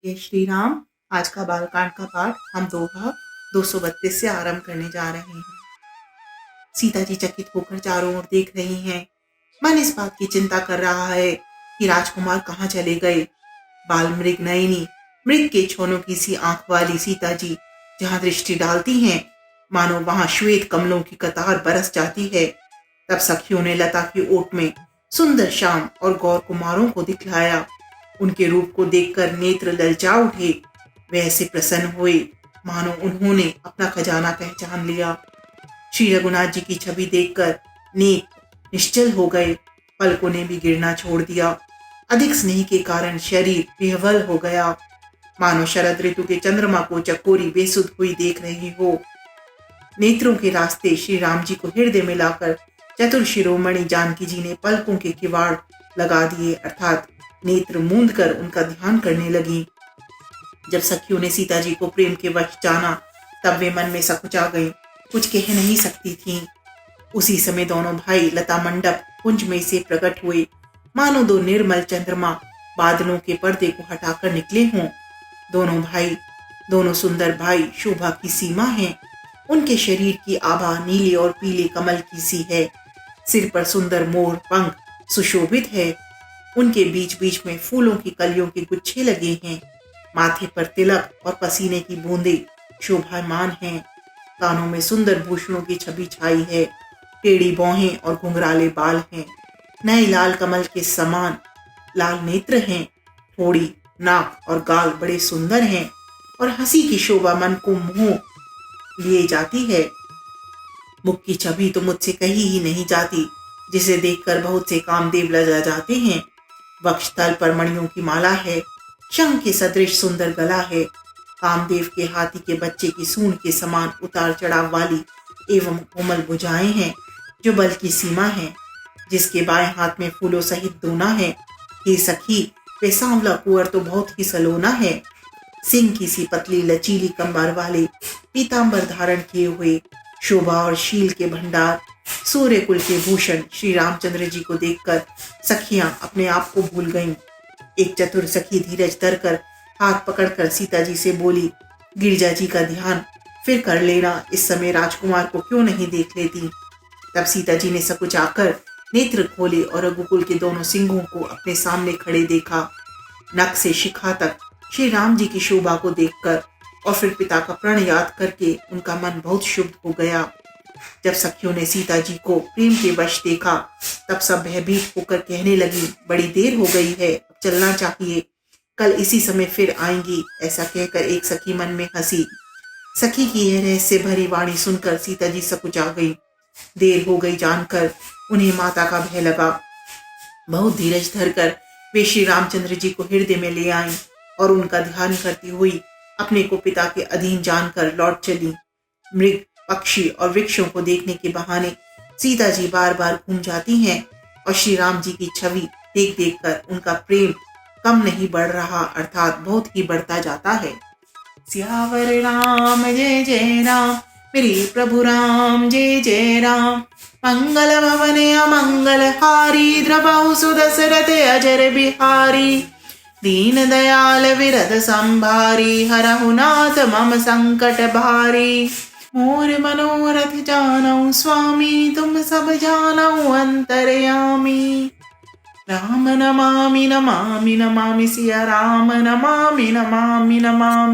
ये श्री राम। आज का बालकांड का पाठ हम दोहा 232 से आरंभ करने जा रहे हैं। सीता जी चकित होकर चारों ओर देख रही हैं। मन इस बात की चिंता कर रहा है कि राजकुमार कहाँ चले गए। बाल मृग नयनी, मृग के छोनों की सी आंख वाली सीता जी जहां दृष्टि डालती हैं, मानो वहां श्वेत कमलों की कतार बरस जाती है। तब सखियों ने लता की ओट में सुंदर श्याम और गौर कुमारों को दिखलाया। उनके रूप को देखकर नेत्र ललचा उठे। वे ऐसे प्रसन्न हुए मानो उन्होंने अपना खजाना पहचान लिया। श्री रघुनाथ जी की छवि देखकर नेक निश्चल हो गए। पलकों ने भी गिरना छोड़ दिया। अधिक स्नेह के कारण शरीर विह्वल हो गया, मानो शरद ऋतु के चंद्रमा को चकोरी बेसुध हुई देख रही हो। नेत्रों के रास्ते श्री राम जी को हृदय में लाकर चतुर शिरोमणि जानकी जी ने पलकों के किवाड़ लगा दिए, अर्थात नेत्र मूंद कर उनका ध्यान करने लगी। जब सखियों ने सीता जी को प्रेम के वश जाना, तब वे मन में सकुचा गई, कुछ कह नहीं सकती थीं। उसी समय दोनों भाई लता मंडप कुंज में से प्रकट हुए, मानो दो निर्मल चंद्रमा बादलों के पर्दे को हटाकर निकले हों। दोनों भाई, दोनों सुंदर भाई शोभा की सीमा हैं। उनके शरीर की आभा नीले और पीले कमल की सी है। सिर पर सुंदर मोर पंख सुशोभित है। उनके बीच बीच में फूलों की कलियों के गुच्छे लगे हैं। माथे पर तिलक और पसीने की बूंदें शोभायमान हैं। कानों में सुंदर भूषणों की छवि छाई है। टेढ़ी भौहें और घुंघराले बाल हैं। नए लाल कमल के समान लाल नेत्र हैं। थोड़ी नाक और गाल बड़े सुंदर हैं और हंसी की शोभा मन को मोह लिए जाती है। मुख की छवि तो मुझसे कही ही नहीं जाती, जिसे देखकर बहुत से कामदेव लजा जाते हैं। वक्षस्थल पर मणियों की माला है। शंख के सदृश सुंदर गला है। कामदेव के हाथी के बच्चे की सूंड के समान उतार चढ़ाव वाली एवं कोमल भुजाएं हैं, जो बल की सीमा है। जिसके बाएं हाथ में फूलों सहित दोना है। हे सखी, वे सांवला कुंवर तो बहुत ही सलोना है। सिंह की सी पतली लचीली कंबर वाले पीतांबर धारण किए हुए, शोभा और शील के भंडार, सूर्य कुल के भूषण श्री रामचंद्र जी को देखकर सखियां अपने आप को भूल गईं। एक चतुर सखी धीरज धरकर हाथ पकड़कर सीता जी से बोली, गिरजा जी का ध्यान फिर कर लेना, इस समय राजकुमार को क्यों नहीं देख लेती। तब सीता जी ने सकुचाकर नेत्र खोले और रघुकुल के दोनों सिंहों को अपने सामने खड़े देखा। नख से शिखा तक श्री राम जी की शोभा को देखकर और फिर पिता का प्रण याद करके उनका मन बहुत शुभ हो गया। जब सखियों ने सीता जी को प्रेम के वश देखा, तब सब भयभीत होकर कहने लगी, बड़ी देर हो गई है, अब चलना चाहिए, कल इसी समय फिर आएंगी। ऐसा कहकर एक सखी मन में हंसी। सखी की यह रहस्य भरी वाणी सुनकर सीता जी सकुचा गई। देर हो गई जानकर उन्हें माता का भय लगा। बहुत धीरज धरकर वे श्री रामचंद्र जी को हृदय में ले आईं और उनका ध्यान करती हुई अपने को पिता के अधीन जानकर लौट चली। मृग, पक्षी और वृक्षों को देखने के बहाने सीता जी बार बार घूम जाती हैं और श्री राम जी की छवि देख देख कर उनका प्रेम कम नहीं बढ़ रहा, अर्थात बहुत ही बढ़ता जाता है। सियावर राम जय जय राम, मेरे प्रभु राम जय जय राम। मंगल भवन अमंगल हारी, द्रवहु सुदशरथ अजर बिहारी। दीन दयाल विरद संभारी, हरहु नाथ मम संकट भारी। मोर मनोरथ जानऊ स्वामी, तुम सब जानऊ अंतर्यामी। राम नमामि नमामि नमामि, सिया राम नमामि नमामि नमामि।